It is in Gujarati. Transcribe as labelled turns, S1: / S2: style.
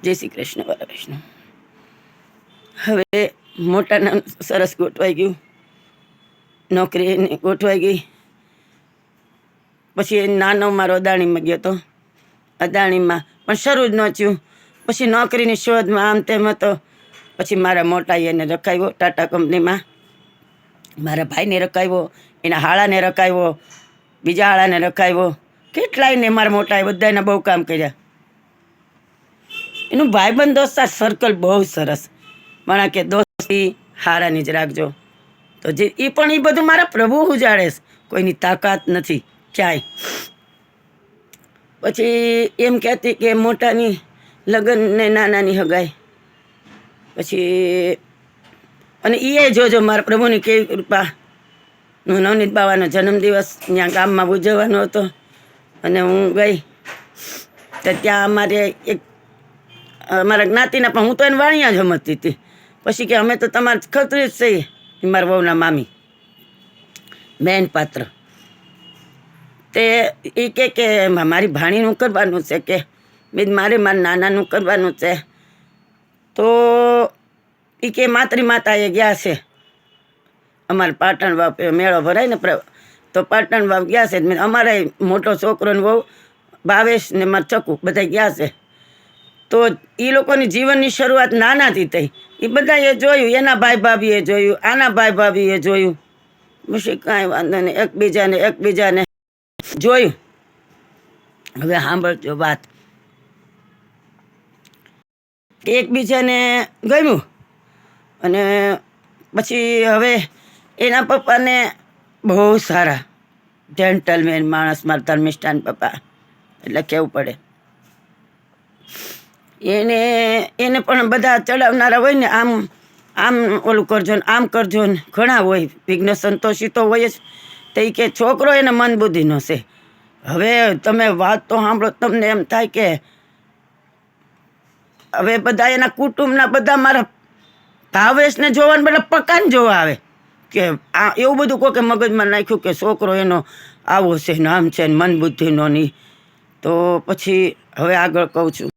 S1: જય શ્રી કૃષ્ણ વાલા કૃષ્ણ. હવે મોટાના સરસ ગોઠવાઈ ગયું, નોકરી ગોઠવાઈ ગઈ. પછી નાનો મારો અદાણીમાં ગયો હતો. અદાણીમાં પણ શરૂ જ ન થયું. પછી નોકરીની શોધમાં આમ તેમ હતો. પછી મારા મોટાએ એને રખાવ્યો ટાટા કંપનીમાં. મારા ભાઈને રખાવ્યો, એના હાળાને રખાવ્યો, બીજા હાળાને રખાવ્યો. કેટલાયને મારા મોટાએ બધાને બહુ કામ કર્યા. એનું ભાઈબંધ દોસ્તાર સર્કલ બહુ સરસ. માણા કે દોસ્તી હારાની જ રાખજો. તો જે એ પણ એ બધું મારા પ્રભુ ઉજાડે છે, કોઈની તાકાત નથી ક્યાંય. પછી એમ કહેતી કે મોટાની લગ્ન ને નાનાની હગાઈ. પછી અને એ જોજો મારા પ્રભુની કેવી કૃપા. નવનીત બાવાનો જન્મદિવસ ત્યાં ગામમાં ઉજવવાનો હતો અને હું ગઈ તો ત્યાં અમારા જ્ઞાતિના, પણ હું તો એને વાણિયા જ સમજતી હતી. પછી કે અમે તો તમારે ખતરી જ છીએ. મારા વહુના મામી બેન પાત્ર તે એ કે મારી ભાણીનું કરવાનું છે, કે મારે મારા નાનાનું કરવાનું છે. તો એ કે માતરી માતાએ ગયા છે અમારે પાટણ વાવ મેળો ભરાય ને, તો પાટણ વાવ ગયા છે. અમારે મોટો છોકરો ને બહુ ભાવેશ ને મારા ચકુ બધા ગયા છે. તો એ લોકોની જીવનની શરૂઆત નાનાથી થઈ. એ બધાએ જોયું, એના ભાઈ ભાભીએ જોયું, આના ભાઈ ભાભીએ જોયું. પછી કાંઈ વાંધો નહીં, એકબીજાને જોયું. હવે સાંભળજો વાત. એકબીજાને ગમ્યું અને પછી હવે એના પપ્પાને બહુ સારા જેન્ટલમેન માણસ, મારા ધર્મિષ્ઠાન પપ્પા, એટલે કહેવું પડે. એને પણ બધા ચડાવનારા હોય ને, આમ ઓલું કરજો ને આમ કરજો ને, ઘણા હોય. વિઘ્ન સંતોષી તો હોય જ. તો એ કે છોકરો એને મન બુદ્ધિનો છે. હવે તમે વાત તો સાંભળો, તમને એમ થાય કે હવે બધા એના કુટુંબના બધા મારા ભાવેશને જોવાને બધા પકાન જોવા આવે કે આ એવું બધું કોઈ કે મગજમાં નાખ્યું કે છોકરો એનો આવો છે ને આમ છે ને મન બુદ્ધિનો નહીં. તો પછી હવે આગળ કહું છું.